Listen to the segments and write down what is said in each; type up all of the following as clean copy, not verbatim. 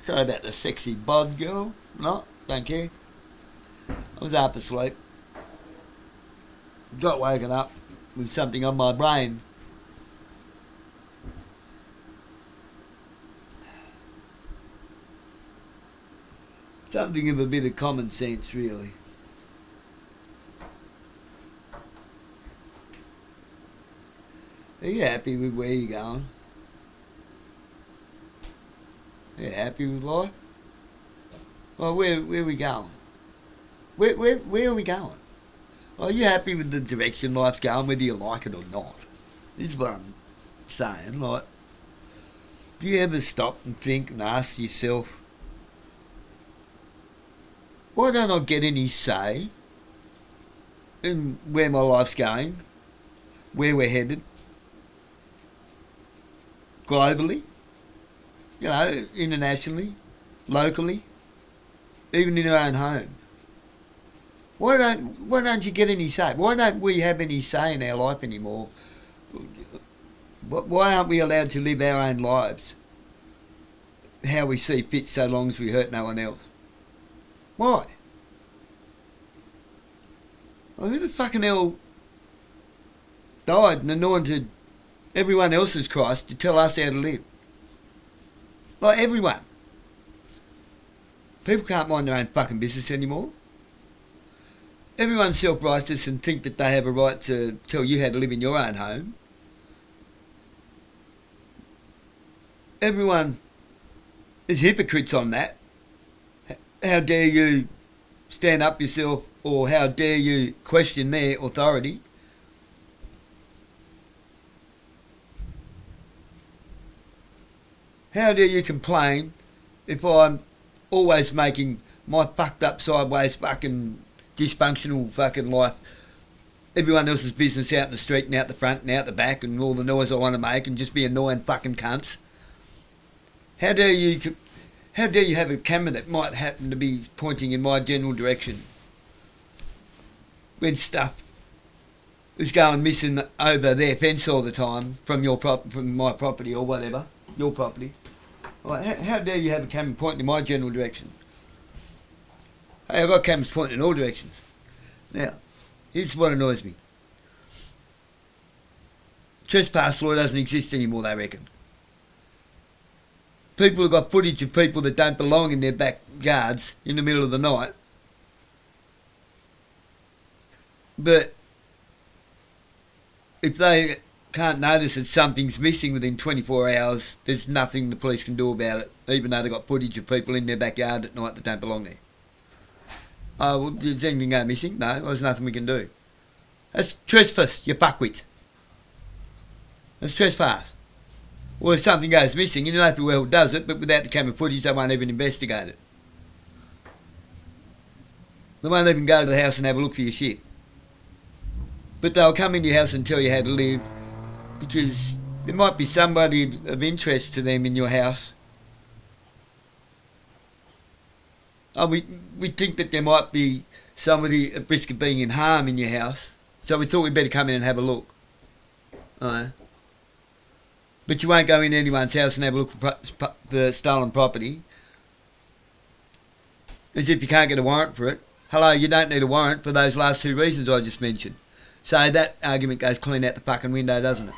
Sorry about the sexy bod girl. No, don't care. I was half asleep. Got woken up with something on my brain. Something of a bit of common sense, really. Are you happy with where you're going? Are you happy with life? Well, where are we going? Where are we going? Are you happy with the direction life's going, whether you like it or not? This is what I'm saying. Like, do you ever stop and think and ask yourself, why don't I get any say in where my life's going, where we're headed, globally, you know, internationally, locally, even in our own home? Why don't you get any say? Why don't we have any say in our life anymore? Why aren't we allowed to live our own lives how we see fit, so long as we hurt no one else? Why? Well, who the fucking hell died and anointed everyone else's Christ to tell us how to live? Like, everyone. People can't mind their own fucking business anymore. Everyone's self-righteous and think that they have a right to tell you how to live in your own home. Everyone is hypocrites on that. How dare you stand up yourself, or how dare you question their authority? How dare you complain if I'm always making my fucked up, sideways, fucking dysfunctional fucking life everyone else's business, out in the street and out the front and out the back, and all the noise I want to make, and just be annoying fucking cunts? How dare you have a camera that might happen to be pointing in my general direction when stuff is going missing over their fence all the time from from my property or whatever, your property? How dare you have a camera pointing in my general direction? Hey, I've got cameras pointing in all directions. Now, here's what annoys me. Trespass law doesn't exist anymore, they reckon. People have got footage of people that don't belong in their backyards in the middle of the night. But if they can't notice that something's missing within 24 hours, there's nothing the police can do about it, even though they've got footage of people in their backyard at night that don't belong there. Oh, well, does anything go missing? No, there's nothing we can do. That's trespass, you fuckwit. That's trespass. Or if something goes missing, you know if well does it, but without the camera footage, they won't even investigate it. They won't even go to the house and have a look for your shit. But they'll come in your house and tell you how to live, because there might be somebody of interest to them in your house. Oh, we think that there might be somebody at risk of being in harm in your house, so we thought we'd better come in and have a look. But you won't go into anyone's house and have a look for stolen property, as if you can't get a warrant for it. Hello, you don't need a warrant for those last two reasons I just mentioned. So that argument goes clean out the fucking window, doesn't it?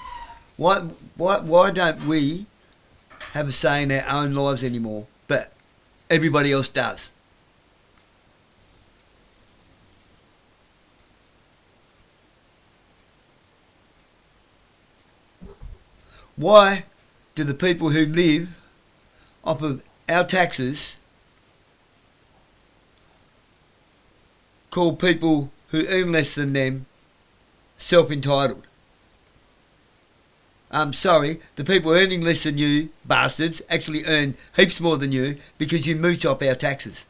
Why don't we have a say in our own lives anymore, but everybody else does? Why do the people who live off of our taxes call people who earn less than them self-entitled? I'm sorry, the people earning less than you, bastards, actually earn heaps more than you because you mooch off our taxes.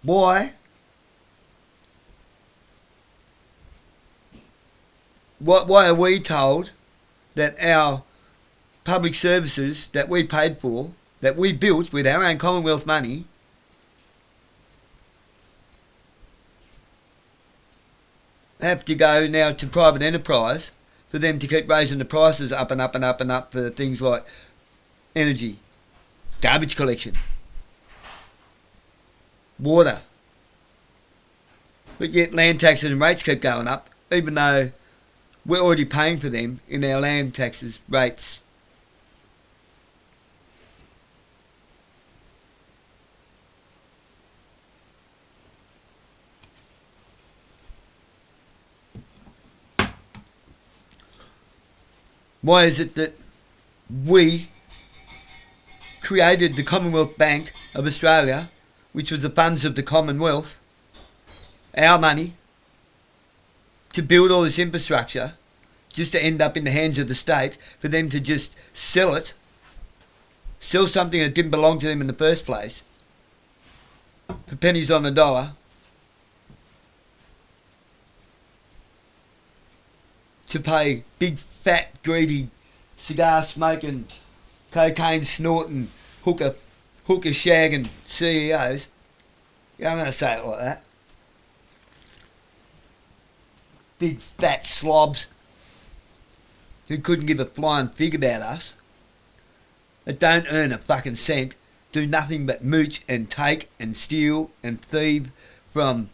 Why? Why are we told that our public services that we paid for, that we built with our own Commonwealth money, have to go now to private enterprise for them to keep raising the prices up and up and up and up for things like energy, garbage collection, water. But yet land taxes and rates keep going up, even though we're already paying for them in our land taxes rates. Why is it that we created the Commonwealth Bank of Australia, which was the funds of the Commonwealth, our money, to build all this infrastructure, just to end up in the hands of the state, for them to just sell something that didn't belong to them in the first place, for pennies on the dollar, to pay big, fat, greedy, cigar-smoking, cocaine-snorting, hooker shagging CEOs. Yeah, I'm going to say it like that. Big, fat slobs who couldn't give a flying fig about us, that don't earn a fucking cent, do nothing but mooch and take and steal and thieve from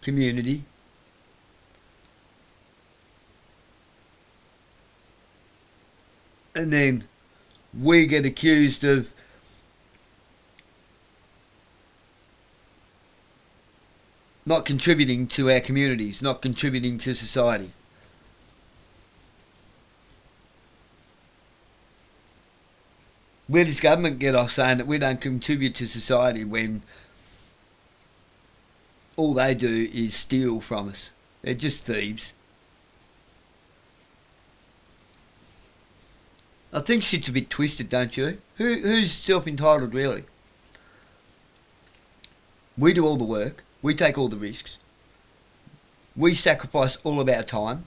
community. And then we get accused of not contributing to our communities, not contributing to society. Where does government get off saying that we don't contribute to society when all they do is steal from us? They're just thieves. I think shit's a bit twisted, don't you? Who's self-entitled, really? We do all the work. We take all the risks. We sacrifice all of our time.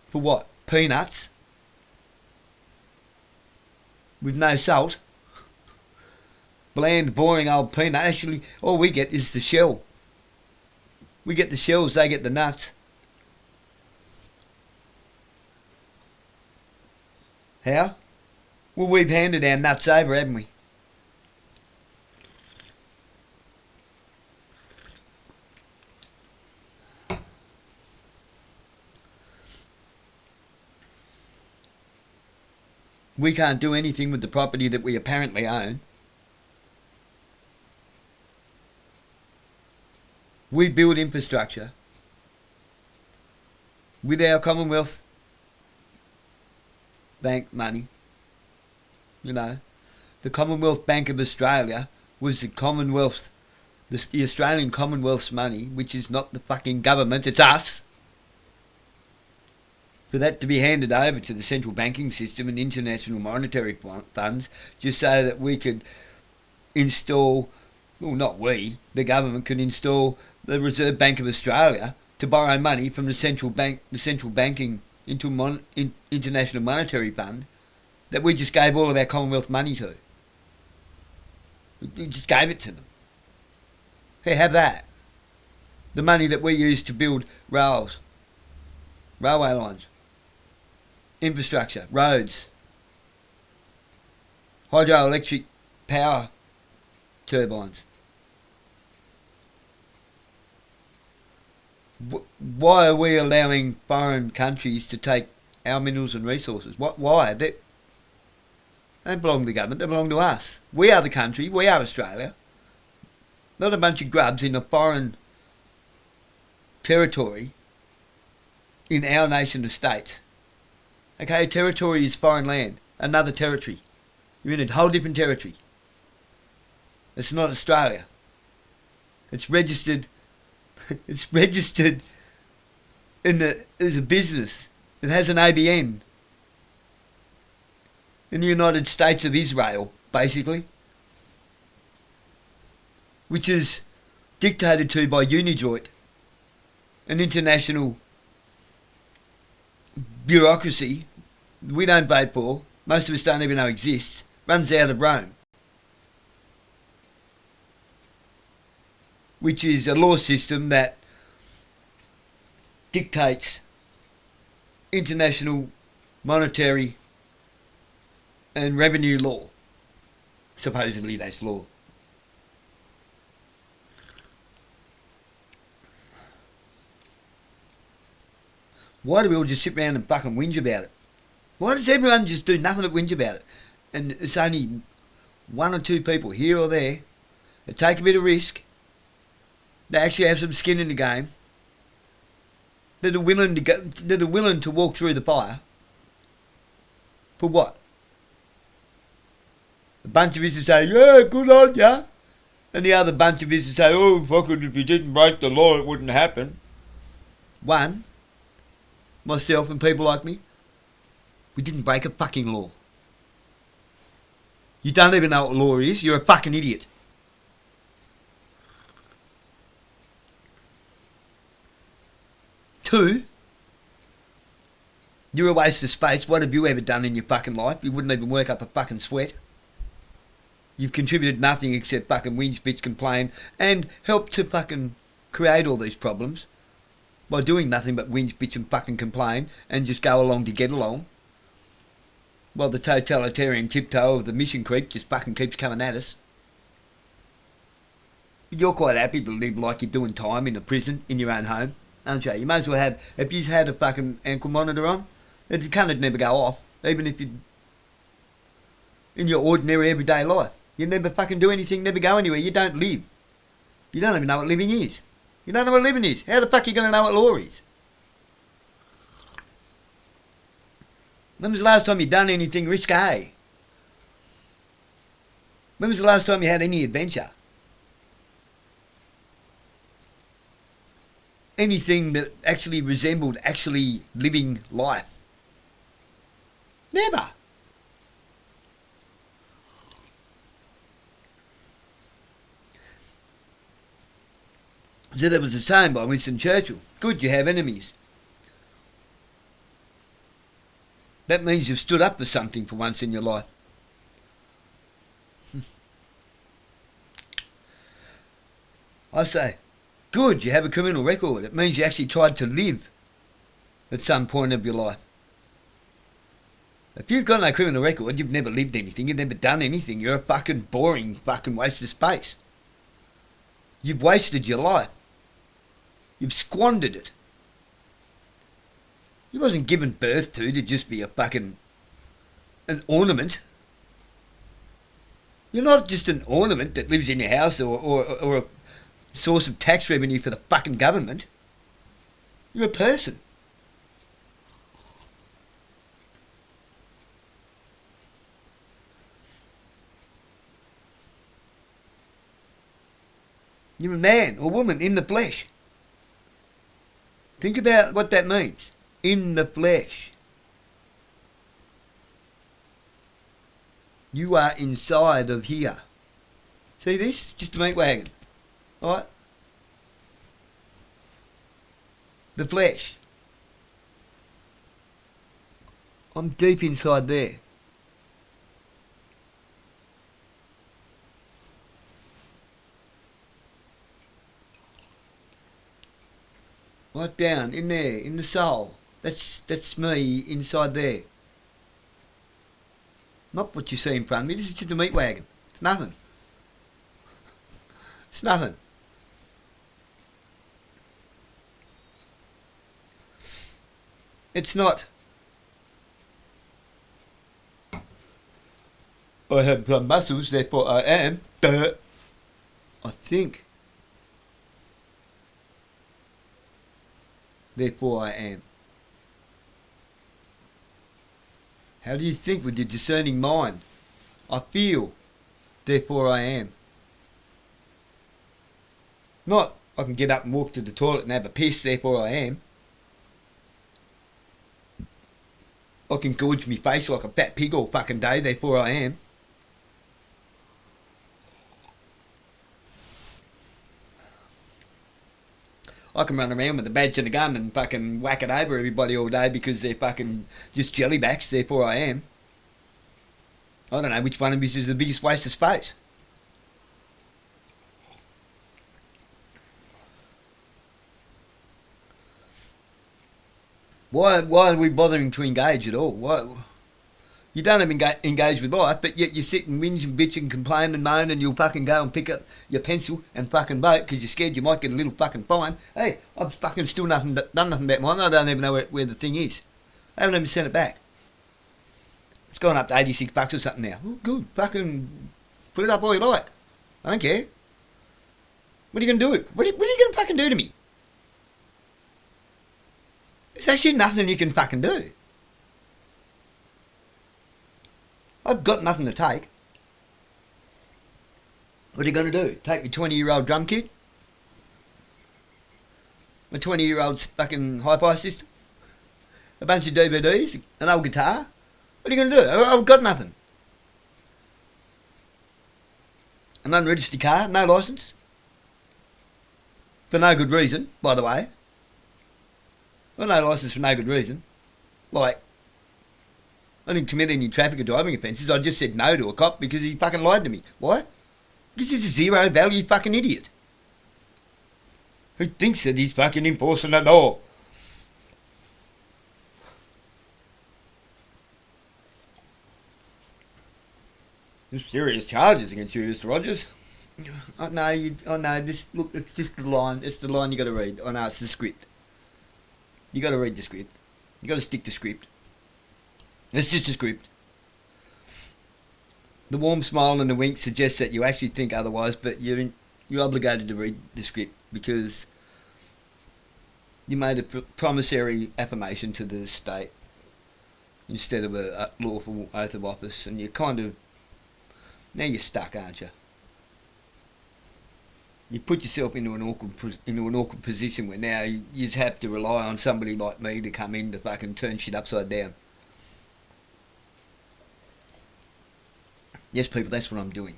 For what? Peanuts? With no salt? Bland, boring old peanut. Actually, all we get is the shell. We get the shells, they get the nuts. How? Well, we've handed our nuts over, haven't we? We can't do anything with the property that we apparently own. We build infrastructure with our Commonwealth Bank money. You know, the Commonwealth Bank of Australia was the Commonwealth, the Australian Commonwealth's money, which is not the fucking government, it's us. For that to be handed over to the central banking system and international monetary funds, just so that we could install, well, not we, the government could install the Reserve Bank of Australia to borrow money from the central banking international monetary fund that we just gave all of our Commonwealth money to. We just gave it to them. Hey, have that. The money that we use to build railway lines, infrastructure, roads, hydroelectric power turbines. Why are we allowing foreign countries to take our minerals and resources? Why? They don't belong to the government, they belong to us. We are the country, we are Australia. Not a bunch of grubs in a foreign territory in our nation of states. Okay, a territory is foreign land, another territory. You're in a whole different territory. It's not Australia. It's registered as a business. It has an ABN. In the United States of Israel, basically. Which is dictated to by Unionize, an international bureaucracy we don't vote for, most of us don't even know exists, runs out of Rome. which is a law system that dictates international monetary and revenue law. Supposedly that's law. Why do we all just sit around and fucking whinge about it? Why does everyone just do nothing but whinge about it? And it's only one or two people here or there that take a bit of risk, they actually have some skin in the game, that are willing to walk through the fire. For what? A bunch of us will say, yeah, good on ya. And the other bunch of us will say, oh, fucking if you didn't break the law, it wouldn't happen. One, myself and people like me, we didn't break a fucking law. You don't even know what law is. You're a fucking idiot. Two, you're a waste of space. What have you ever done in your fucking life? You wouldn't even work up a fucking sweat. You've contributed nothing except fucking whinge, bitch, complain, and help to fucking create all these problems by doing nothing but whinge, bitch, and fucking complain and just go along to get along. While the totalitarian tiptoe of the mission creep just fucking keeps coming at us. You're quite happy to live like you're doing time in a prison in your own home, aren't you? You may as well have, if you had a fucking ankle monitor on, the cunt would never go off, even if you, in your ordinary everyday life. You never fucking do anything, never go anywhere, you don't live. You don't even know what living is. You don't know what living is. How the fuck are you going to know what law is? When was the last time you done anything risque? When was the last time you had any adventure? Anything that actually resembled actually living life? Never. So that was the saying by Winston Churchill. Good, you have enemies. That means you've stood up for something for once in your life. I say, good, you have a criminal record. It means you actually tried to live at some point of your life. If you've got no criminal record, you've never lived anything, you've never done anything. You're a fucking boring fucking waste of space. You've wasted your life. You've squandered it. You wasn't given birth to just be a fucking an ornament. You're not just an ornament that lives in your house or a source of tax revenue for the fucking government. You're a person. You're a man or woman in the flesh. Think about what that means. In the flesh. You are inside of here. See this? It's just a meat wagon. Alright? The flesh. I'm deep inside there. Right down in there, in the soul. That's me inside there. Not what you see in front of me. This is just a meat wagon. It's nothing. It's nothing. It's not. I have some muscles, therefore I am. Duh. I think. Therefore I am. How do you think with your discerning mind? I feel, therefore I am. Not, I can get up and walk to the toilet and have a piss, therefore I am. I can gorge me face like a fat pig all fucking day, therefore I am. I can run around with a badge and a gun and fucking whack it over everybody all day because they're fucking just jellybacks, therefore I am. I don't know which one of these is the biggest waste of space. Why are we bothering to engage at all? Why? You don't even engage with life, but yet you sit and whinge and bitch and complain and moan, and you'll fucking go and pick up your pencil and fucking vote because you're scared you might get a little fucking fine. Hey, I've fucking still done nothing about mine. I don't even know where the thing is. I haven't even sent it back. It's gone up to $86 or something now. Oh, good. Fucking put it up all you like. I don't care. What are you going to do? What are you going to fucking do to me? There's actually nothing you can fucking do. I've got nothing to take. What are you going to do? Take your 20-year-old drum kit? My 20-year-old's fucking hi-fi system? A bunch of DVDs? An old guitar? What are you going to do? I've got nothing. An unregistered car? No licence? For no good reason, by the way. Well, no licence for no good reason. Like, I didn't commit any traffic or driving offences. I just said no to a cop because he fucking lied to me. Why? Because he's a zero value fucking idiot. Who thinks that he's fucking enforcing the law? There's serious charges against you, Mr. Rogers. I know, look, it's just the line. It's the line you got to read. I know, it's the script. You got to read the script. You got to stick to script. It's just a script. The warm smile and the wink suggests that you actually think otherwise, but you're obligated to read the script because you made a promissory affirmation to the state instead of a lawful oath of office, and you're kind of, now you're stuck, aren't you? You put yourself into an awkward position where now you just have to rely on somebody like me to come in to fucking turn shit upside down. Yes, people, that's what I'm doing.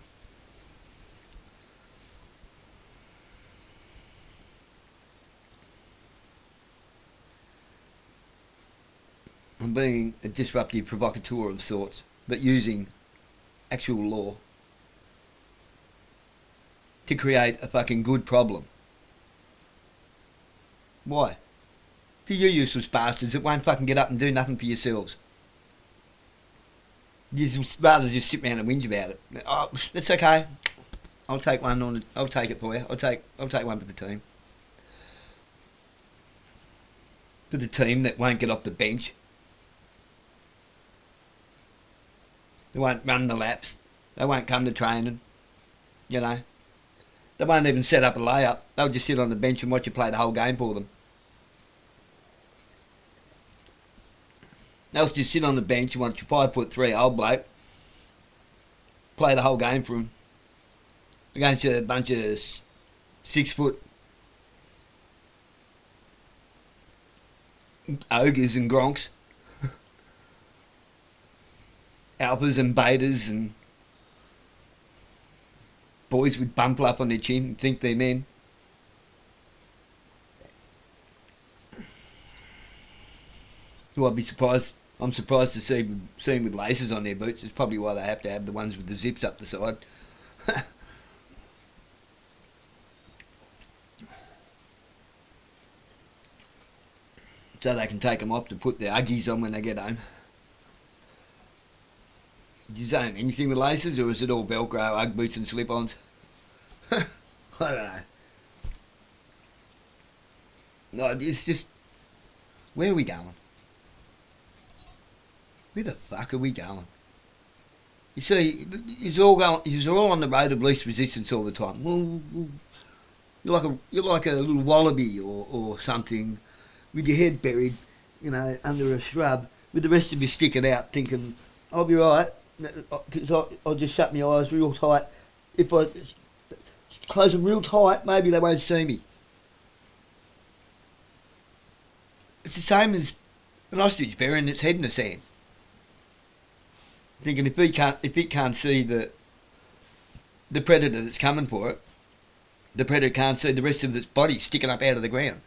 I'm being a disruptive provocateur of sorts, but using actual law to create a fucking good problem. Why? For you useless bastards that won't fucking get up and do nothing for yourselves. You'd rather just sit around and whinge about it. Oh, it's okay. I'll take one I'll take it for you. I'll take one for the team. For the team that won't get off the bench. They won't run the laps. They won't come to training. You know. They won't even set up a layup. They'll just sit on the bench and watch you play the whole game for them. They'll just sit on the bench and watch your 5'3" old bloke play the whole game for them against a bunch of 6 foot ogres and gronks, alphas and betas and boys with bum fluff on their chin and think they're men. So I'd be surprised. I'm surprised to see them with laces on their boots. It's probably why they have to have the ones with the zips up the side. So they can take them off to put their Uggies on when they get home. Did you say anything with laces, or is it all Velcro, Ugg boots and slip-ons? I don't know. No, it's just... Where are we going? Where the fuck are we going? You see, you're all on the road of least resistance all the time. Well, you're like a little wallaby or something, with your head buried, you know, under a shrub, with the rest of you sticking out, thinking, I'll be right, because I'll just shut my eyes real tight. If I close them real tight, maybe they won't see me. It's the same as an ostrich burying its head in the sand, thinking if it can't see the predator that's coming for it, the predator can't see the rest of its body sticking up out of the ground.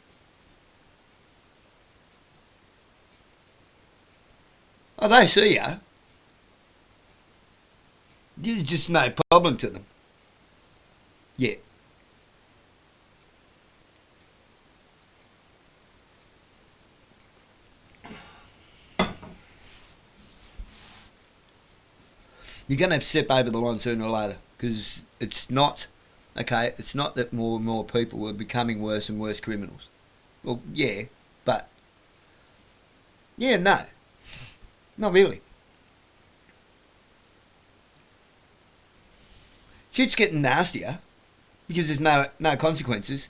Oh, they see you. There's just no problem to them. Yeah. You're going to have to step over the line sooner or later, because it's not, okay, it's not that more and more people are becoming worse and worse criminals. Well, yeah, but, yeah, no, not really. Shit's getting nastier because there's no consequences.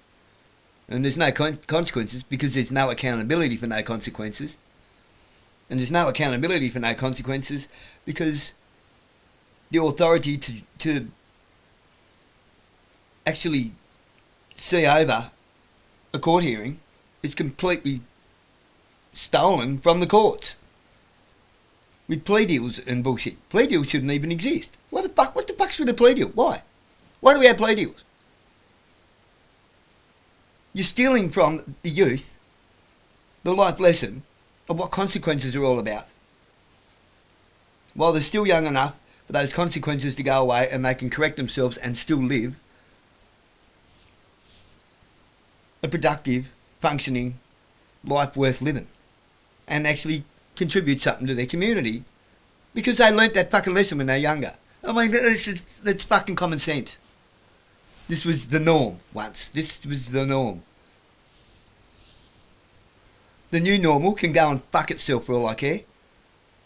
And there's no consequences because there's no accountability for no consequences. And there's no accountability for no consequences because the authority to actually see over a court hearing is completely stolen from the courts. With plea deals and bullshit. Plea deals shouldn't even exist. What the fuck's with a plea deal? Why? Why do we have plea deals? You're stealing from the youth the life lesson of what consequences are all about. While they're still young enough for those consequences to go away and they can correct themselves and still live a productive, functioning life worth living. And actually contribute something to their community because they learnt that fucking lesson when they're younger. I mean, it's fucking common sense. This was the norm once. This was the norm. The new normal can go and fuck itself for all I care.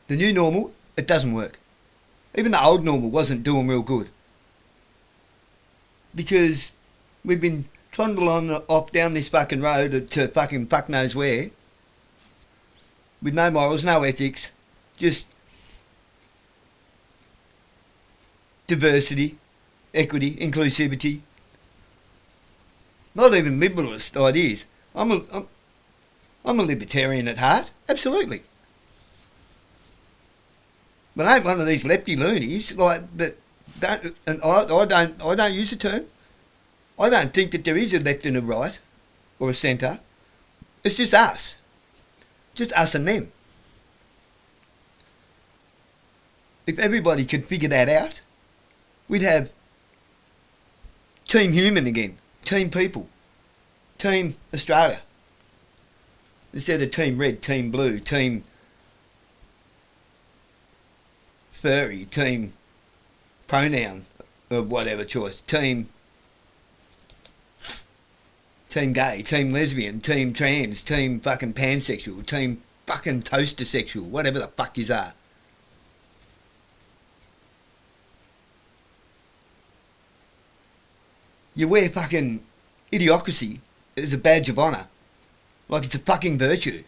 The new normal, it doesn't work. Even the old normal wasn't doing real good. Because we've been trundling on off down this fucking road to fucking fuck knows where. With no morals, no ethics, just diversity, equity, inclusivity. Not even liberalist ideas. I'm a libertarian at heart, absolutely. But I ain't one of these lefty loonies like that. I don't use the term. I don't think that there is a left and a right or a centre. It's just us. Just us and them. If everybody could figure that out, we'd have Team Human again, Team People, Team Australia. Instead of Team Red, Team Blue, Team Furry, Team Pronoun, or whatever choice, Team gay, team lesbian, team trans, team fucking pansexual, team fucking toaster sexual, whatever the fuck yous are. You wear fucking idiocracy as a badge of honour. Like it's a fucking virtue.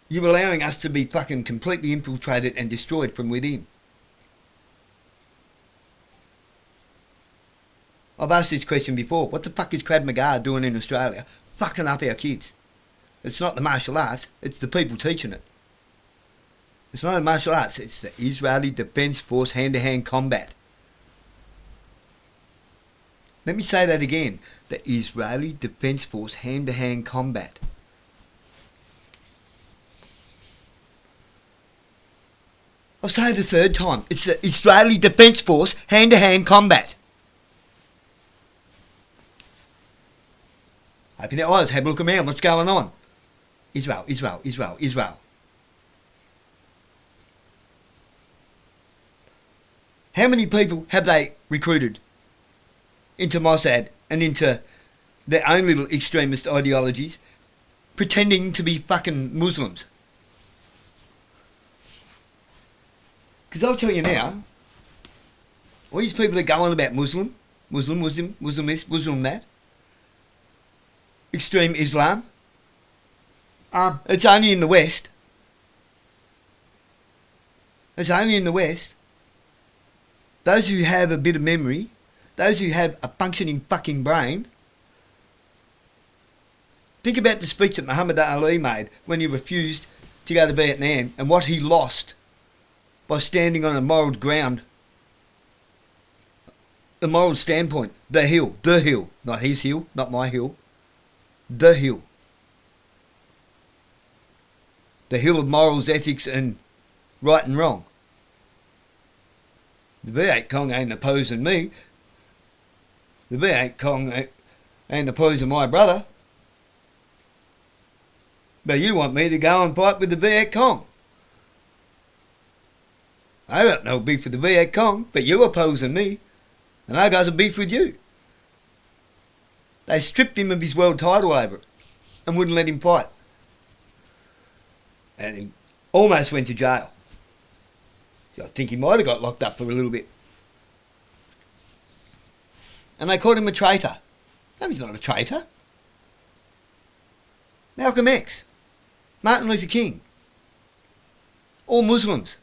You're allowing us to be fucking completely infiltrated and destroyed from within. I've asked this question before. What the fuck is Krav Maga doing in Australia? Fucking up our kids. It's not the martial arts, it's the people teaching it. It's not the martial arts, it's the Israeli Defence Force hand-to-hand combat. Let me say that again. The Israeli Defence Force hand-to-hand combat. I'll say it a third time. It's the Israeli Defence Force hand-to-hand combat. Open your eyes, have a look around, what's going on? Israel, Israel, Israel, Israel. How many people have they recruited into Mossad and into their own little extremist ideologies, pretending to be fucking Muslims? Because I'll tell you now, all these people that go on about Muslim this, Muslim that, extreme Islam, it's only in the West. It's only in the West. Those who have a bit of memory, those who have a functioning fucking brain, think about the speech that Muhammad Ali made when he refused to go to Vietnam and what he lost by standing on a moral ground, a moral standpoint, the hill, not his hill, not my hill, the hill. The hill of morals, ethics and right and wrong. The V8 Kong ain't opposing me. The V8 Kong ain't opposing my brother. But you want me to go and fight with the V8 Kong. I got no beef with the Viet Cong, but you opposing me, and I got a beef with you. They stripped him of his world title over it and wouldn't let him fight. And he almost went to jail. I think he might have got locked up for a little bit. And they called him a traitor. No, he's not a traitor. Malcolm X, Martin Luther King, all Muslims.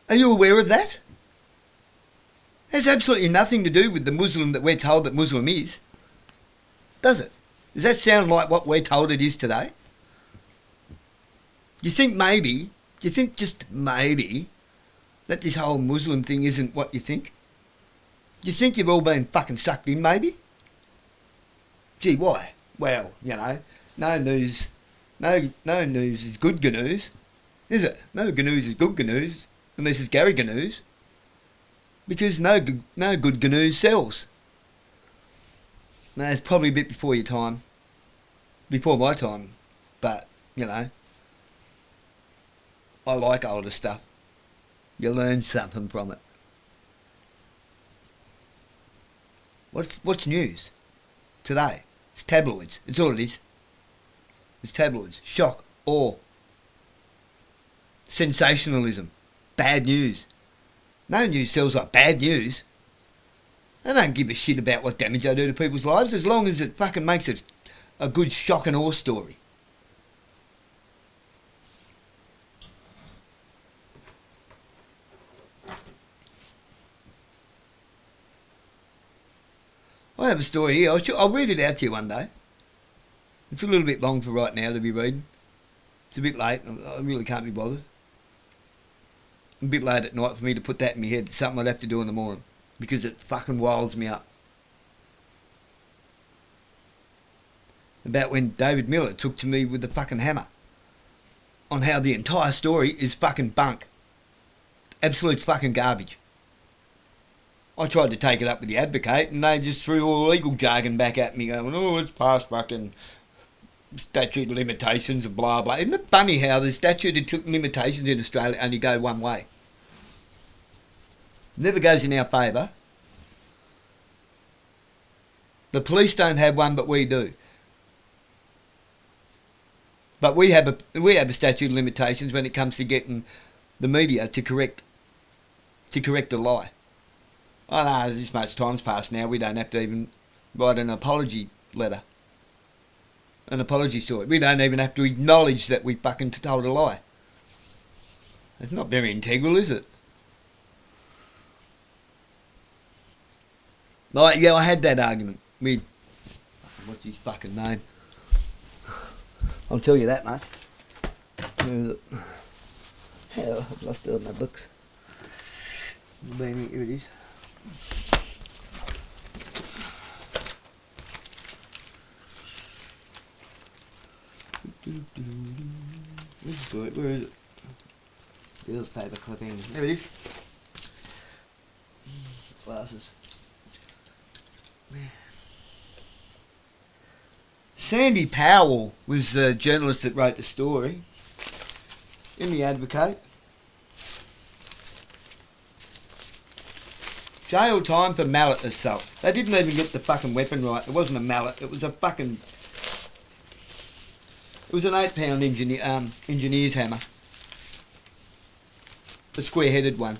Are you aware of that? It has absolutely nothing to do with the Muslim that we're told that Muslim is, does it? Does that sound like what we're told it is today? Do you think just maybe, that this whole Muslim thing isn't what you think? Do you think you've all been fucking sucked in, maybe? Gee, why? Well, no news is good ganoos, is it? No ganoos is good ganoos, unless it's Gary ganoos. Because no good ganoos sells. No, it's probably a bit before your time. Before my time. But, I like older stuff. You learn something from it. What's news today? It's tabloids. It's all it is. It's tabloids. Shock, awe, sensationalism, bad news. No news sells like bad news. They don't give a shit about what damage they do to people's lives as long as it fucking makes it a good shock and awe story. I have a story here. I'll read it out to you one day. It's a little bit long for right now to be reading. It's a bit late. I really can't be bothered. A bit late at night for me to put that in my head. It's something I'd have to do in the morning because it fucking wiles me up. About when David Miller took to me with the fucking hammer on how the entire story is fucking bunk. Absolute fucking garbage. I tried to take it up with the Advocate and they just threw all the legal jargon back at me going, oh, it's past fucking statute of limitations and blah blah. Isn't it funny how the statute of limitations in Australia only go one way? Never goes in our favour. The police don't have one, but we do. But we have a statute of limitations when it comes to getting the media to correct a lie. I know this much time's passed now, we don't have to even write an apology letter. An apology story. We don't even have to acknowledge that we fucking told a lie. It's not very integral, is it? Like, yeah, I had that argument with... What's his fucking name? I'll tell you that, mate. Where is it? Hell, I've lost it on my books. Here it is. Where is it? The other paper clipping. There it is. Glasses. Sandy Powell was the journalist that wrote the story in the Advocate. Jail time for mallet assault. They didn't even get the fucking weapon right. It wasn't a mallet. It was a fucking... It was an 8-pound engineer's hammer. A square-headed one.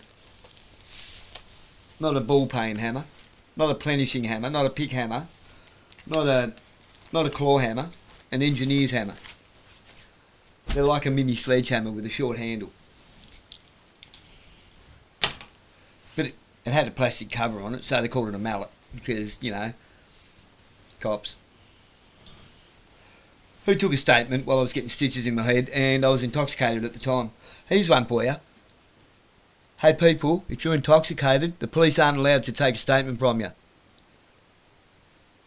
Not a ball-peen hammer. Not a plenishing hammer. Not a pick hammer. Not a claw hammer. An engineer's hammer. They're like a mini sledgehammer with a short handle. But it had a plastic cover on it, so they called it a mallet. Because, cops. Who took a statement while I was getting stitches in my head and I was intoxicated at the time. Here's one for you. Hey people, if you're intoxicated, the police aren't allowed to take a statement from you.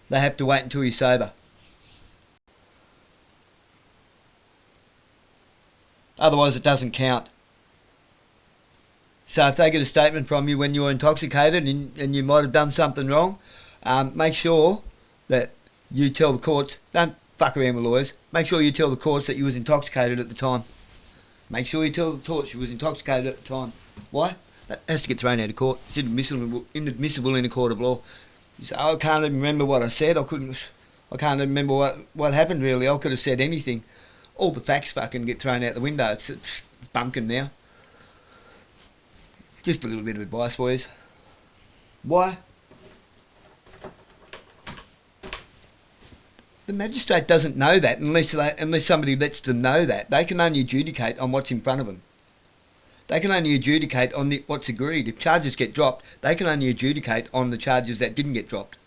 They have to wait until you're sober. Otherwise it doesn't count. So if they get a statement from you when you're intoxicated and you might have done something wrong, make sure that you tell the courts, don't fuck around with lawyers. Make sure you tell the courts that you was intoxicated at the time. Make sure you tell the courts you was intoxicated at the time. Why? That has to get thrown out of court. It's inadmissible in a court of law. You say, oh, I can't even remember what I said. I can't even remember what happened really. I could have said anything. All the facts fucking get thrown out the window. It's bumpkin now. Just a little bit of advice for you. Why? The magistrate doesn't know that unless somebody lets them know that. They can only adjudicate on what's in front of them. They can only adjudicate on what's agreed. If charges get dropped, they can only adjudicate on the charges that didn't get dropped.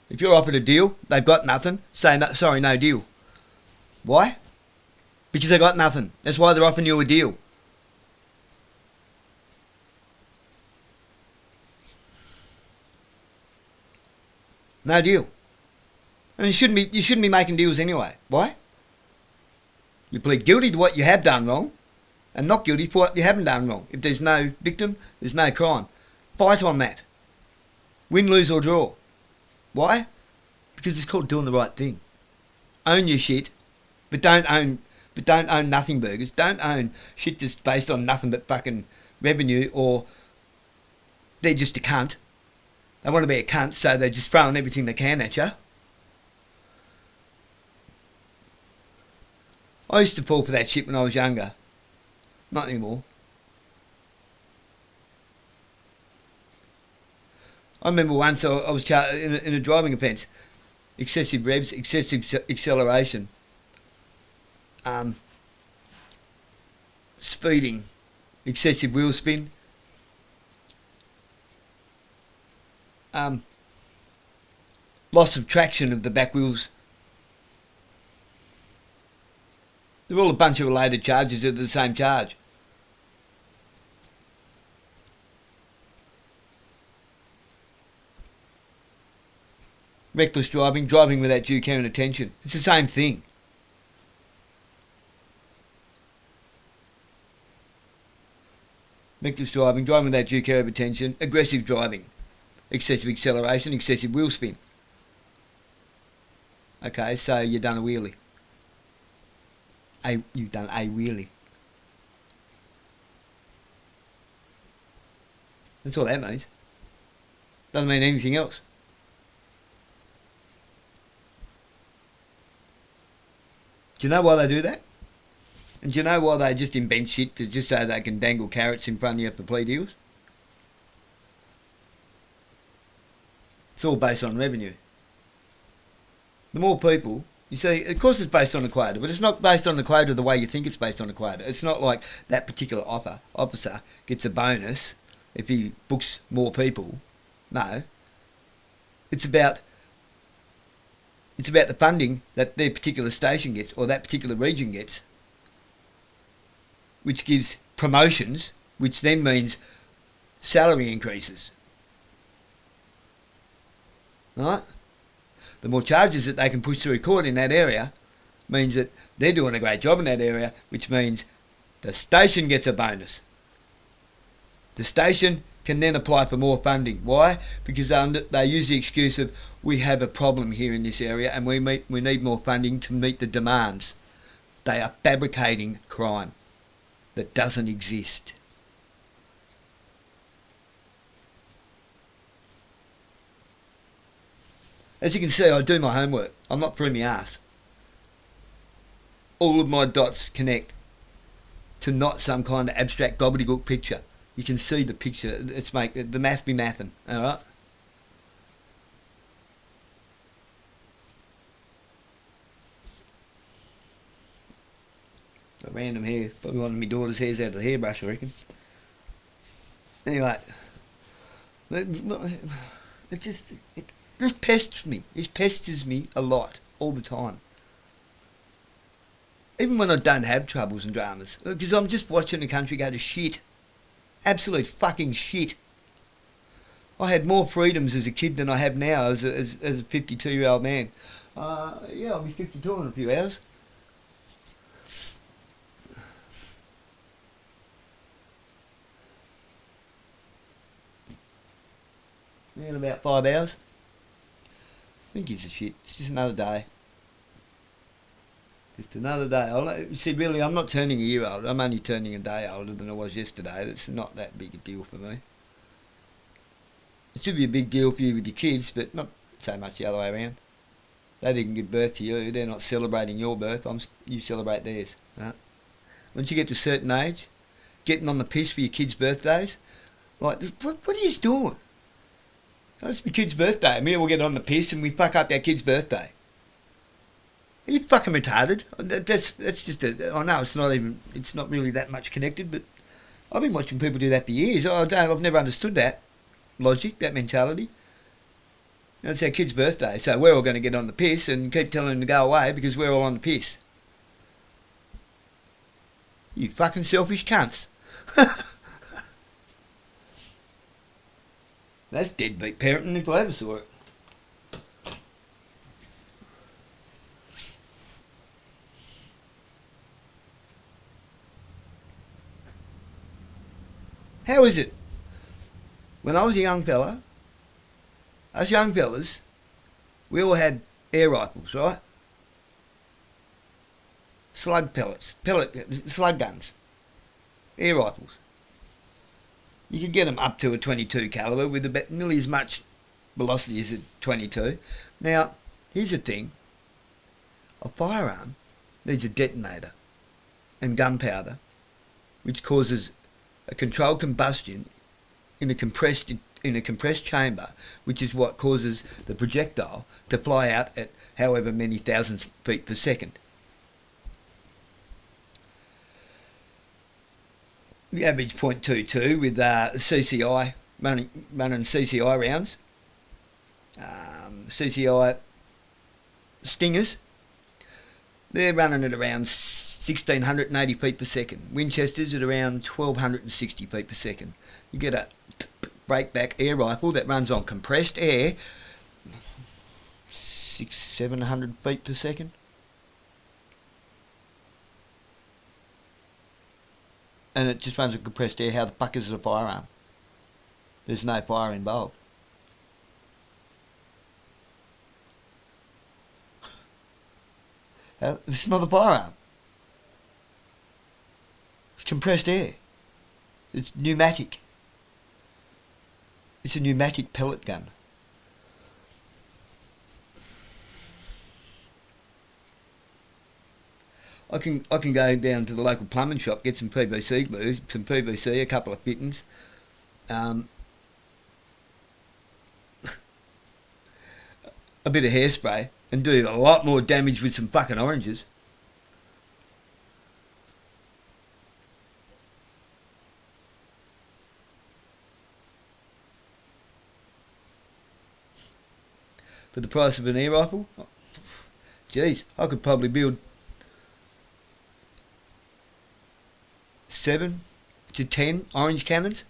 If you're offered a deal, they've got nothing, say no, sorry, no deal. Why? Because they got nothing. That's why they're offering you a deal. No deal. And you shouldn't be making deals anyway. Why? You plead guilty to what you have done wrong, and not guilty for what you haven't done wrong. If there's no victim, there's no crime. Fight on that. Win, lose or draw. Why? Because it's called doing the right thing. Own your shit, but don't own nothing burgers. Don't own shit just based on nothing but fucking revenue, or they're just a cunt. They want to be a cunt, so they're just throwing everything they can at you. I used to fall for that shit when I was younger. Not anymore. I remember once I was in a driving offence. Excessive revs, excessive acceleration. Speeding. Excessive wheel spin. Loss of traction of the back wheels. They're all a bunch of related charges that are the same charge. Reckless driving, driving without due care and attention. It's the same thing. Reckless driving, driving without due care and attention. Aggressive driving. Excessive acceleration, excessive wheel spin. Okay, so you've done a wheelie. You've done a wheelie. That's all that means. Doesn't mean anything else. Do you know why they do that? And do you know why they just invent shit to just so they can dangle carrots in front of you for plea deals? It's all based on revenue. The more people... You see, of course it's based on a quota, but it's not based on the quota the way you think it's based on a quota. It's not like that particular officer gets a bonus if he books more people. No. It's about the funding that their particular station gets or that particular region gets, which gives promotions, which then means salary increases. Right? The more charges that they can push through court in that area means that they're doing a great job in that area, which means the station gets a bonus. The station can then apply for more funding. Why? Because they use the excuse of, we have a problem here in this area and we need more funding to meet the demands. They are fabricating crime that doesn't exist. As you can see, I do my homework. I'm not through my ass. All of my dots connect to not some kind of abstract gobbledygook picture. You can see the picture. It's the math be mathin', alright? A random hair. Probably one of my daughter's hairs out of the hairbrush, I reckon. Anyway. It just pesters me. It pesters me a lot, all the time. Even when I don't have troubles and dramas. Because I'm just watching the country go to shit. Absolute fucking shit. I had more freedoms as a kid than I have now as a 52-year-old man. Yeah, I'll be 52 in a few hours. In about 5 hours. Who gives a shit? It's just another day. Just another day. You see, really, I'm not turning a year older. I'm only turning a day older than I was yesterday. That's not that big a deal for me. It should be a big deal for you with your kids, but not so much the other way around. They didn't give birth to you. They're not celebrating your birth. You celebrate theirs. Right? Once you get to a certain age, getting on the piss for your kids' birthdays, like, what are you doing? Oh, it's my kid's birthday. Me, we'll get on the piss and we fuck up our kid's birthday. Are you fucking retarded? That's just I know it's not really that much connected, but I've been watching people do that for years. I've never understood that logic, that mentality. It's our kid's birthday, so we're all going to get on the piss and keep telling them to go away because we're all on the piss. You fucking selfish cunts. That's deadbeat parenting if I ever saw it. How is it? When I was a young fella, us young fellas, we all had air rifles, right? Slug slug guns, air rifles. You could get them up to a 22 calibre with about nearly as much velocity as a 22. Now, here's the thing. A firearm needs a detonator and gunpowder, which causes a controlled combustion in a compressed chamber, which is what causes the projectile to fly out at however many thousands feet per second. The average .22 with CCI running CCI rounds, CCI Stingers, they're running at around 1680 feet per second. Winchesters at around 1260 feet per second. You get a breakback air rifle that runs on compressed air, 700 feet per second. And it just runs on compressed air. How the fuck is it a firearm? There's no fire involved. It's not a firearm. It's compressed air. It's pneumatic. It's a pneumatic pellet gun. I can go down to the local plumbing shop, get some PVC glue, some PVC, a couple of fittings, a bit of hairspray, and do a lot more damage with some fucking oranges. For the price of an air rifle, geez, I could probably build 7 to 10 orange cannons.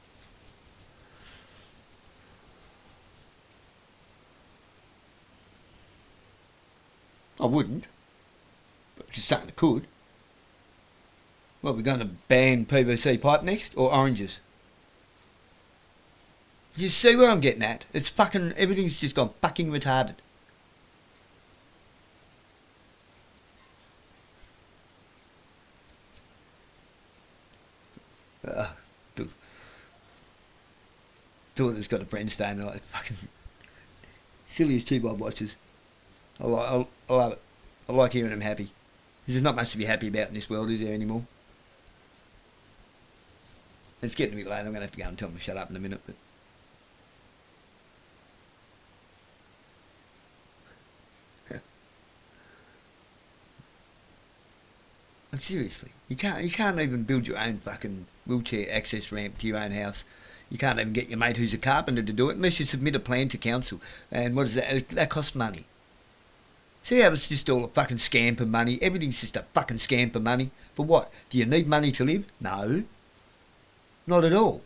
I wouldn't, but just something that could. Well, we're going to ban PVC pipe next, or oranges? You see where I'm getting at? It's fucking, everything's just gone fucking retarded. Daughter's got a friend staying there, like fucking silly as 2 bob watches. I love it. I like hearing them happy. There's not much to be happy about in this world, is there, anymore? It's getting a bit late. I'm going to have to go and tell them to shut up in a minute, but and seriously, you can't even build your own fucking wheelchair access ramp to your own house. You can't even get your mate who's a carpenter to do it unless you submit a plan to council. And what is that? That costs money. See how it's just all a fucking scam for money? Everything's just a fucking scam for money. For what? Do you need money to live? No. Not at all.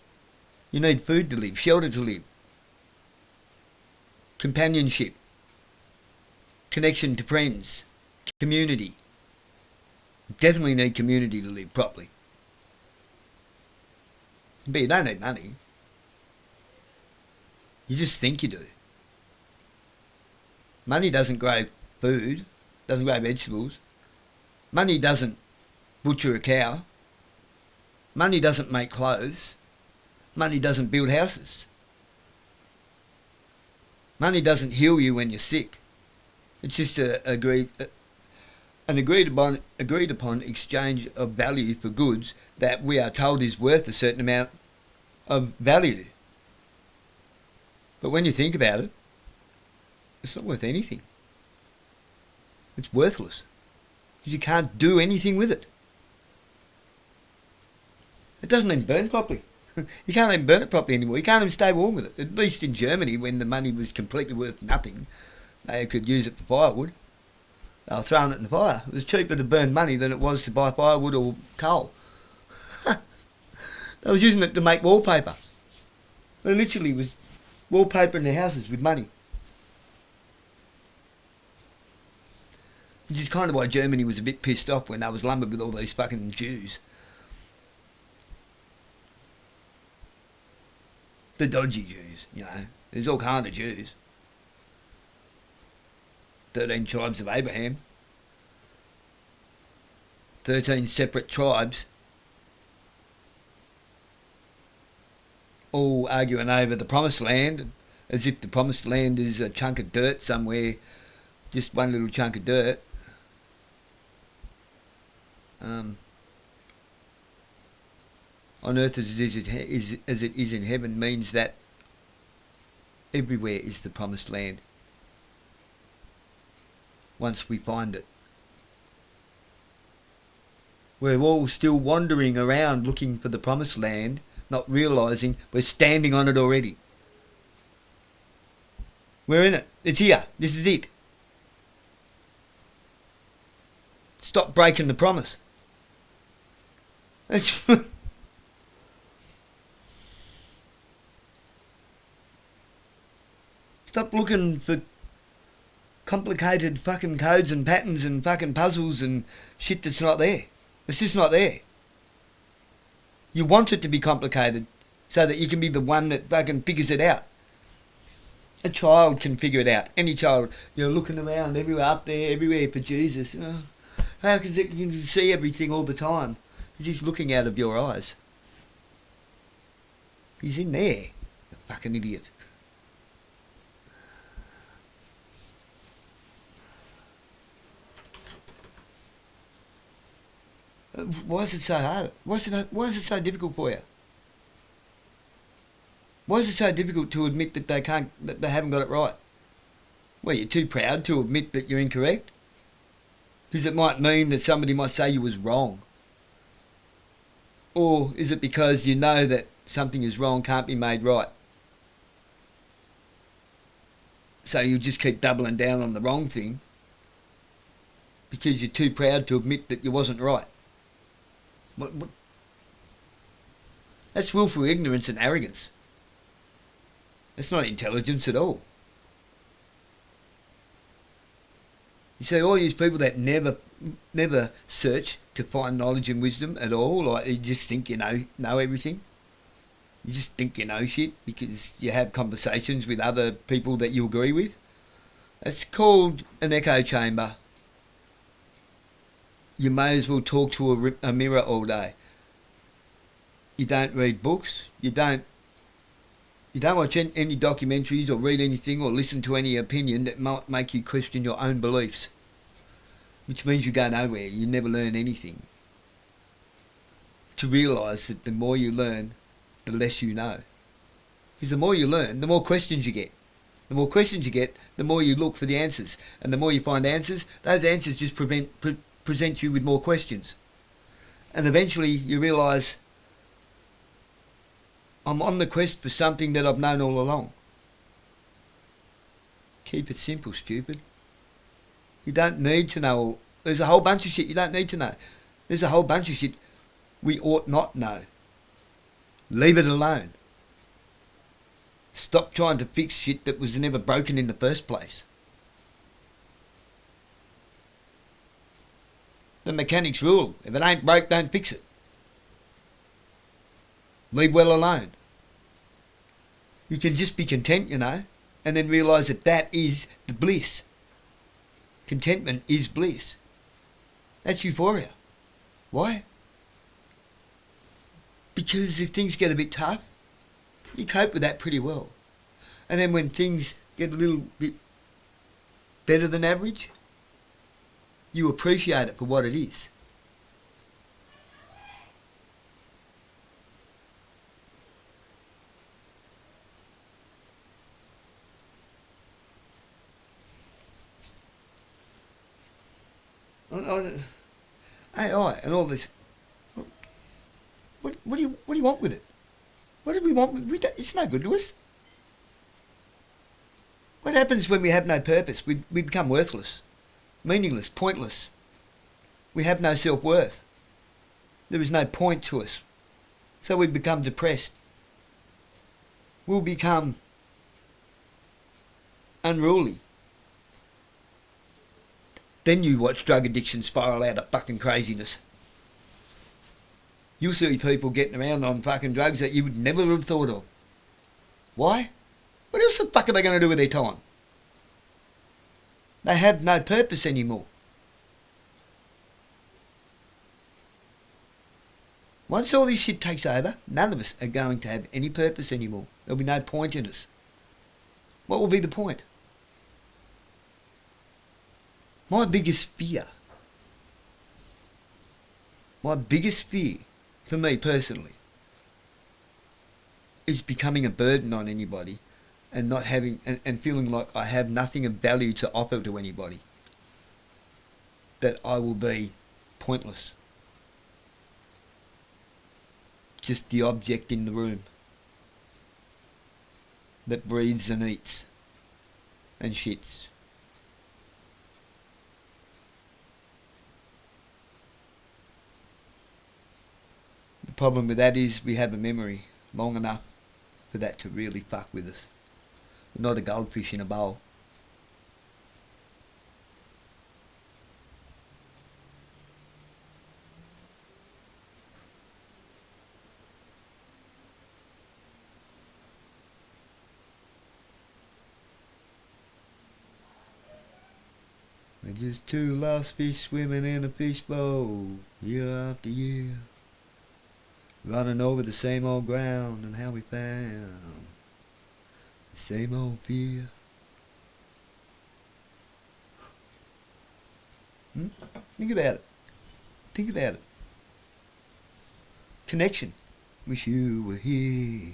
You need food to live, shelter to live, companionship, connection to friends, community. You definitely need community to live properly. But you don't need money. You just think you do. Money doesn't grow food, doesn't grow vegetables. Money doesn't butcher a cow. Money doesn't make clothes. Money doesn't build houses. Money doesn't heal you when you're sick. It's just an agreed upon exchange of value for goods that we are told is worth a certain amount of value. But when you think about it, it's not worth anything. It's worthless. Because you can't do anything with it. It doesn't even burn properly. You can't even burn it properly anymore. You can't even stay warm with it. At least in Germany, when the money was completely worth nothing, they could use it for firewood. They were throwing it in the fire. It was cheaper to burn money than it was to buy firewood or coal. They was using it to make wallpaper. They literally was wallpapering their houses with money. Which is kind of why Germany was a bit pissed off when they was lumbered with all these fucking Jews. The dodgy Jews, you know. There's all kind of Jews. 13 tribes of Abraham. 13 separate tribes. All arguing over the promised land, as if the promised land is a chunk of dirt somewhere, just one little chunk of dirt. On earth as it is in heaven means that everywhere is the promised land. Once we find it. We're all still wandering around looking for the promised land, not realising we're standing on it already. We're in it. It's here. This is it. Stop breaking the promise. Stop looking for complicated fucking codes and patterns and fucking puzzles and shit that's not there. It's just not there. You want it to be complicated so that you can be the one that fucking figures it out. A child can figure it out. Any child. You're looking around everywhere, up there, everywhere for Jesus. You know, how can you can see everything all the time? Because he's looking out of your eyes. He's in there. You fucking idiot. Why is it so hard? Why is it so difficult for you? Why is it so difficult to admit that they haven't got it right? Well, you're too proud to admit that you're incorrect? Because it might mean that somebody might say you was wrong. Or is it because you know that something is wrong, can't be made right? So you just keep doubling down on the wrong thing because you're too proud to admit that you wasn't right. What? That's willful ignorance and arrogance. That's not intelligence at all. You see, all these people that never search to find knowledge and wisdom at all, like you just think you know everything. You just think you know shit because you have conversations with other people that you agree with. That's called an echo chamber. You may as well talk to a mirror all day. You don't read books. You don't watch any documentaries or read anything or listen to any opinion that might make you question your own beliefs. Which means you go nowhere. You never learn anything. To realise that the more you learn, the less you know. Because the more you learn, the more questions you get. The more questions you get, the more you look for the answers. And the more you find answers, those answers just present you with more questions. And eventually you realise, I'm on the quest for something that I've known all along. Keep it simple, stupid. You don't need to know. There's a whole bunch of shit you don't need to know. There's a whole bunch of shit we ought not know. Leave it alone. Stop trying to fix shit that was never broken in the first place. The mechanics rule. If it ain't broke, don't fix it. Leave well alone. You can just be content, and then realise that is the bliss. Contentment is bliss. That's euphoria. Why? Because if things get a bit tough, you cope with that pretty well. And then when things get a little bit better than average, you appreciate it for what it is. AI and all this. What do you want with it? What do we want with it? It's no good to us. What happens when we have no purpose? We become worthless, meaningless, pointless. We have no self-worth. There is no point to us. So we become depressed. We'll become unruly. Then you watch drug addiction spiral out of fucking craziness. You'll see people getting around on fucking drugs that you would never have thought of. Why? What else the fuck are they going to do with their time? They have no purpose anymore. Once all this shit takes over, none of us are going to have any purpose anymore. There'll be no point in us. What will be the point? My biggest fear for me personally is becoming a burden on anybody and not having and feeling like I have nothing of value to offer to anybody. That I will be pointless. Just the object in the room that breathes and eats and shits. The problem with that is we have a memory long enough for that to really fuck with us. We're not a goldfish in a bowl. We're just two lost fish swimming in a fishbowl, year after year, running over the same old ground and how we found the same old fear. Think about it. Think about it. Connection. Wish you were here.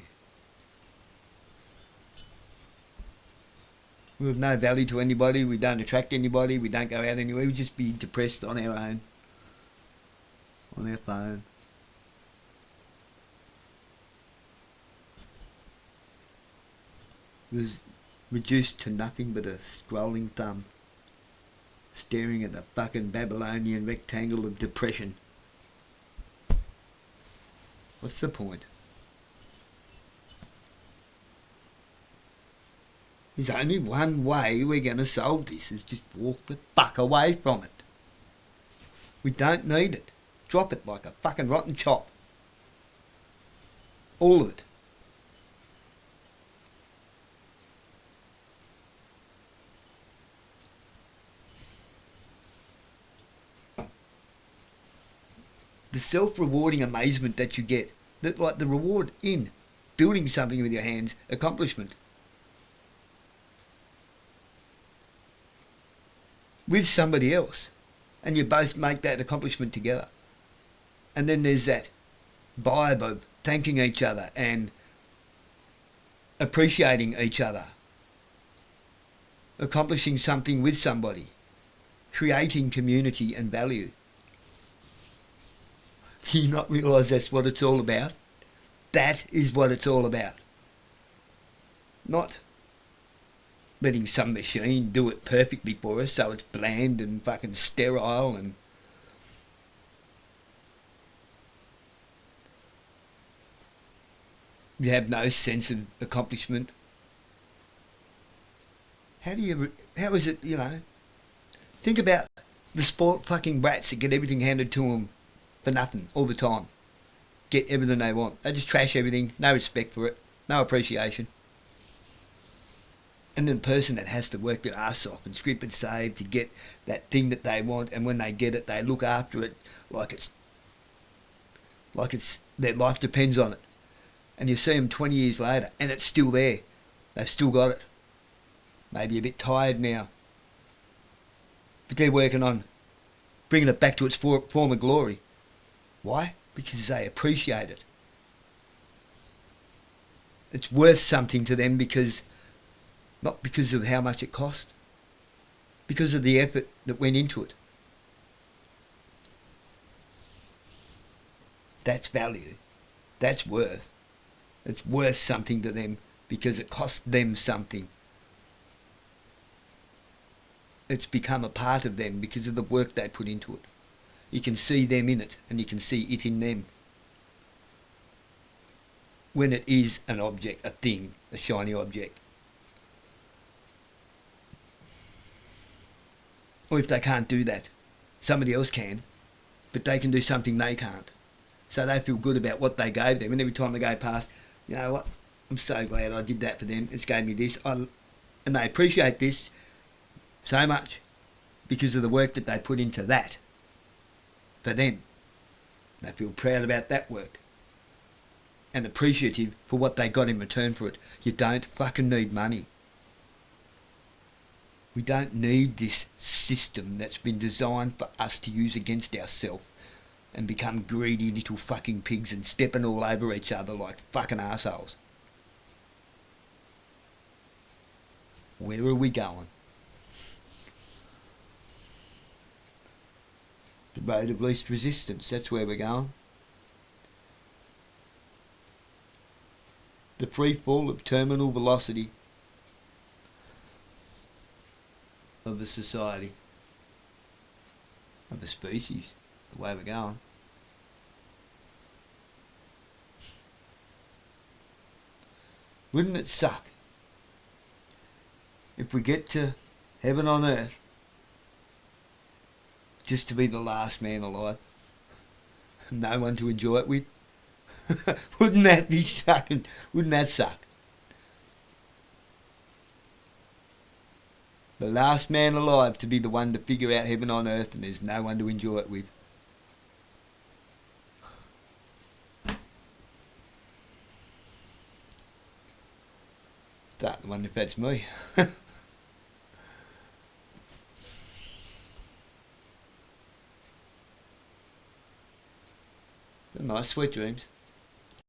We have no value to anybody, we don't attract anybody, we don't go out anywhere, we just be depressed on our own, on our phone. Was reduced to nothing but a scrolling thumb, staring at the fucking Babylonian rectangle of depression. What's the point? There's only one way we're going to solve this, is just walk the fuck away from it. We don't need it. Drop it like a fucking rotten chop. All of it. The self-rewarding amazement that you get, that like the reward in building something with your hands, accomplishment, with somebody else, and you both make that accomplishment together. And then there's that vibe of thanking each other and appreciating each other, accomplishing something with somebody, creating community and value. Do you not realise that's what it's all about? That is what it's all about. Not letting some machine do it perfectly for us so it's bland and fucking sterile and you have no sense of accomplishment. How is it, think about the spoilt fucking brats that get everything handed to them for nothing all the time. Get everything they want. They just trash everything, no respect for it, no appreciation. And then the person that has to work their ass off and scrimp and save to get that thing that they want, and when they get it, they look after it like it's their life depends on it. And you see them 20 years later, and it's still there. They've still got it. Maybe a bit tired now, but they're working on bringing it back to its former glory. Why? Because they appreciate it. It's worth something to them not because of how much it cost, because of the effort that went into it. That's value. That's worth. It's worth something to them because it cost them something. It's become a part of them because of the work they put into it. You can see them in it, and you can see it in them. When it is an object, a thing, a shiny object. Or if they can't do that, somebody else can, but they can do something they can't. So they feel good about what they gave them, and every time they go past, you know what, I'm so glad I did that for them, it's gave me this, and they appreciate this so much because of the work that they put into that for them. They feel proud about that work and appreciative for what they got in return for it. You don't fucking need money. We don't need this system that's been designed for us to use against ourselves and become greedy little fucking pigs and stepping all over each other like fucking arseholes. Where are we going? The road of least resistance, that's where we're going. The free fall of terminal velocity of the society, of the species, the way we're going. Wouldn't it suck if we get to heaven on earth just to be the last man alive? No one to enjoy it with? Wouldn't that be sucking? Wouldn't that suck? The last man alive to be the one to figure out heaven on earth, and there's no one to enjoy it with. Starting to wonder if that's me. Nice, sweet dreams.